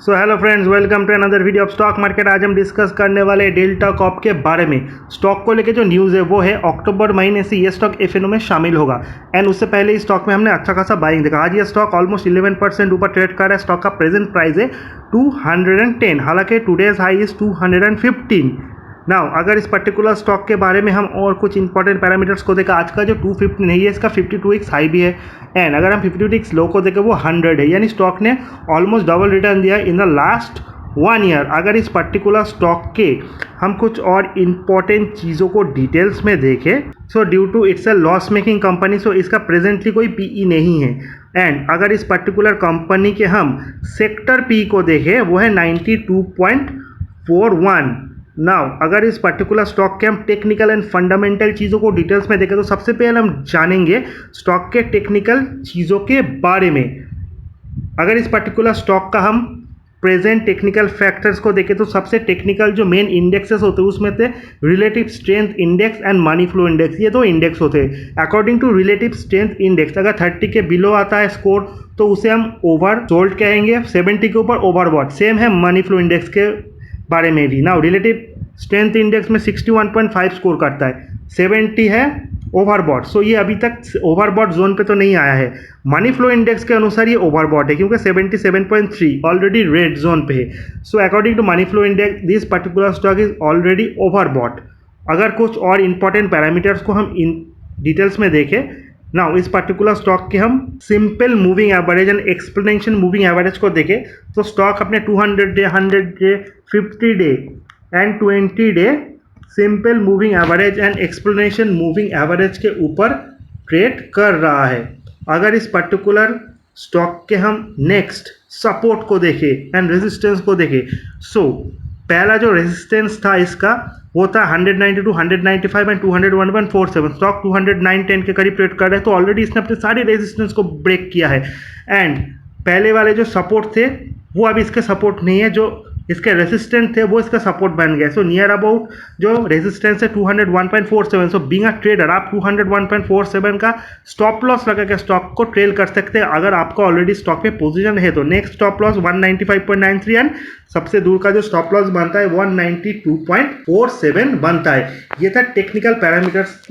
So hello friends, welcome to another video of stock market. आज हम discuss करने वाले हैं डेल्टा कॉर्प के बारे में। स्टॉक को लेके जो न्यूज़ है वो है अक्टूबर महीने से ये स्टॉक एफएनओ में शामिल होगा। एंड उससे पहले इस स्टॉक में हमने अच्छा खासा बाइंग देखा। आज ये स्टॉक ऑलमोस्ट 11% ऊपर ट्रेड कर रहा है। स्टॉक का प्रेजेंट प्राइस है 210, हालांकि टुडेज हाई इज 215। नाउ अगर इस पर्टिकुलर स्टॉक के बारे में हम और कुछ इंपॉर्टेंट पैरामीटर्स को देखा, आज का जो 250 नहीं है, इसका 52x हाई भी है। एंड अगर हम 52x लो को देखें वो 100 है, यानी स्टॉक ने ऑलमोस्ट डबल रिटर्न दिया इन द लास्ट 1 ईयर। अगर इस पर्टिकुलर स्टॉक के हम कुछ और इम्पॉर्टेंट चीज़ों को डिटेल्स में देखें, so due to it's a loss making company, so इसका प्रेजेंटली कोई पीई नहीं है। एंड अगर इस पर्टिकुलर कंपनी के हम सेक्टर पी को देखें वो है 92.41। नाउ अगर इस पर्टिकुलर स्टॉक के हम टेक्निकल एंड फंडामेंटल चीज़ों को डिटेल्स में देखें तो सबसे पहले हम जानेंगे स्टॉक के टेक्निकल चीज़ों के बारे में। अगर इस पर्टिकुलर स्टॉक का हम प्रेजेंट टेक्निकल फैक्टर्स को देखें तो सबसे टेक्निकल जो मेन इंडेक्सेस होते हैं उसमें से relative strength index and money flow index, ये दो इंडेक्स होते हैं। According to relative strength index अगर 30 के बिलो आता है स्कोर तो उसे हम ओवर सोल्ड कहेंगे, 70 के ऊपर ओवरबॉट। सेम है मनी फ्लो इंडेक्स के बारे में भी। नाउ रिलेटिव स्ट्रेंथ इंडेक्स में 61.5 स्कोर करता है, 70 है ओवरबॉट। सो ये अभी तक ओवरबॉट जोन पे तो नहीं आया है। मनी फ्लो इंडेक्स के अनुसार ये ओवरबॉट है क्योंकि 77.3 ऑलरेडी रेड जोन पे है। So according to money flow index this particular stock is already overbought. अगर कुछ और इंपॉर्टेंट पैरामीटर्स को हम इन डिटेल्स में देखें, नाउ इस पर्टिकुलर स्टॉक के हम simple moving average and exponential moving average को देखें तो स्टॉक अपने 200 day, 100 day, 50 day and 20 day simple moving average and exponential moving average के ऊपर ट्रेड कर रहा है। अगर इस पर्टिकुलर स्टॉक के हम नेक्स्ट सपोर्ट को देखें एंड रेजिस्टेंस को देखें, सो पहला जो रेजिस्टेंस था इसका वो था 192, 195 एंड 201.47। स्टॉक 209.10 के करीब ट्रेड कर रहे हैं, तो ऑलरेडी इसने अपने सारे रेजिस्टेंस को ब्रेक किया है। एंड पहले वाले जो सपोर्ट थे वो अब इसके सपोर्ट नहीं है, जो इसके रेजिस्टेंस थे वो इसका सपोर्ट बन गया। सो नियर अबाउट जो रेजिस्टेंस है 201.47। सो बीइंग अ ट्रेडर आप 201.47 का स्टॉप लॉस लगा के स्टॉक को ट्रेल कर सकते हैं अगर आपका ऑलरेडी स्टॉक पे पोजीशन है तो। नेक्स्ट स्टॉप लॉस 195.93 एंड सबसे दूर का जो स्टॉप लॉस बनता है 192.47 बनता है। ये था टेक्निकल पैरामीटर्स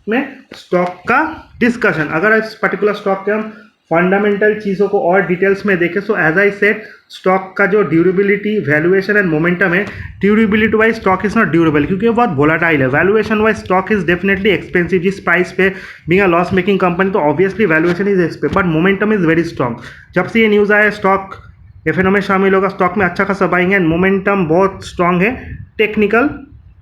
में स्टॉक का डिस्कशन। अगर इस पर्टिकुलर स्टॉक के हम फंडामेंटल चीज़ों को और डिटेल्स में देखें, so as I said stock का जो ड्यूरेबिलिटी, वैल्यूएशन एंड मोमेंटम है, durability wise stock is not durable क्योंकि वो बहुत वोलाटाइल है। Valuation wise stock is definitely expensive. जिस प्राइस पे being a loss making company तो obviously valuation is expensive, but momentum is very strong. जब से ये न्यूज़ आया स्टॉक एफएनओ में शामिल होगा, स्टॉक में अच्छा खासा बाइंग है एंड मोमेंटम बहुत स्ट्रॉन्ग है टेक्निकल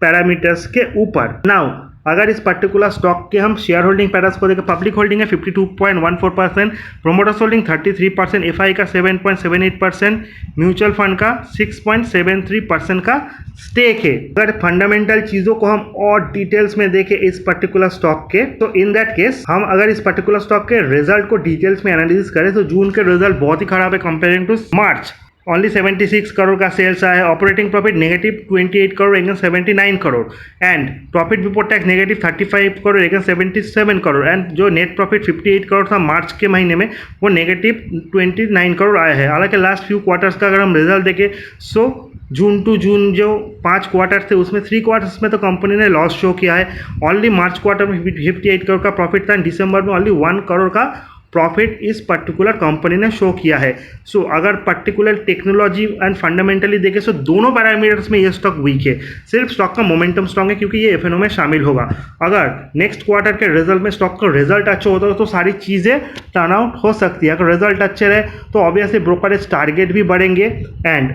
पैरामीटर्स के ऊपर। नाउ अगर इस पर्टिकुलर स्टॉक के हम शेयर होल्डिंग पैटर्न्स को देखें, पब्लिक होल्डिंग है 52.14%, प्रोमोटर्स होल्डिंग 33%, एफआई का 7.78%, म्यूचुअल फंड का 6.73% का स्टेक है। अगर फंडामेंटल चीज़ों को हम और डिटेल्स में देखें इस पर्टिकुलर स्टॉक के, तो इन दैट केस हम अगर इस पर्टिकुलर स्टॉक के रिजल्ट को डिटेल्स में एनालिसिस करें तो जून के रिजल्ट बहुत ही खराब है comparing to March. Only 76 crore का सेल्स आया है, operating profit negative 28 crore against 79 crore and profit before tax negative 35 crore against 77 crore and जो नेट प्रॉफिट 58 करोड़ था मार्च के महीने में वो नेगेटिव 29 करोड़ आया है। हालांकि लास्ट फ्यू क्वार्टर्स का अगर हम रिजल्ट देखें, सो जून टू जून जो 5 क्वार्टर्स थे उसमें 3 क्वार्टर्स में तो कंपनी ने लॉस शो किया है। ओनली मार्च क्वार्टर में 58 करोड़ का प्रॉफिट था एंड दिसंबर में ओनली 1 करोड़ का प्रॉफिट इस पर्टिकुलर कंपनी ने शो किया है। सो अगर पर्टिकुलर टेक्नोलॉजी एंड फंडामेंटली देखें तो दोनों पैरामीटर्स में ये स्टॉक वीक है। सिर्फ स्टॉक का मोमेंटम स्ट्रॉन्ग है क्योंकि ये एफएनओ में शामिल होगा। अगर नेक्स्ट क्वार्टर के रिजल्ट में स्टॉक का रिजल्ट अच्छा होता है तो सारी चीज़ें टर्न आउट हो सकती है। अगर रिजल्ट अच्छे रहे तो ऑब्वियसली ब्रोकरेज टारगेट भी बढ़ेंगे एंड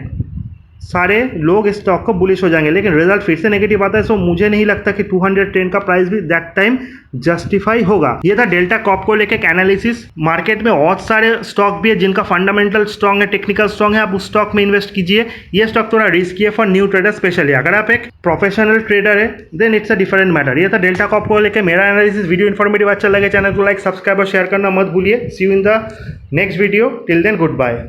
सारे लोग इस स्टॉक को बुलिश हो जाएंगे। लेकिन रिजल्ट फिर से नेगेटिव आता है, सो मुझे नहीं लगता कि 210 का प्राइस भी दैट टाइम जस्टिफाई होगा। ये था डेल्टा कॉर्प को लेके एनालिसिस। मार्केट में बहुत सारे स्टॉक भी है जिनका फंडामेंटल स्ट्रॉन्ग है, टेक्निकल स्ट्रॉन्ग है, आप उस स्टॉक में इन्वेस्ट कीजिए। ये स्टॉक थोड़ा रिस्की है फॉर न्यू ट्रेडर स्पेशली। अगर आप एक प्रोफेशनल ट्रेडर है then it's a different matter. ये था डेल्टा कॉर्प को लेकर मेरा एनालिसिस। वीडियो इन्फॉर्मेटिव अच्छा लगे चैनल को लाइक, सब्सक्राइब और शेयर करना मत भूलिए। See you in the next video. Till then good bye.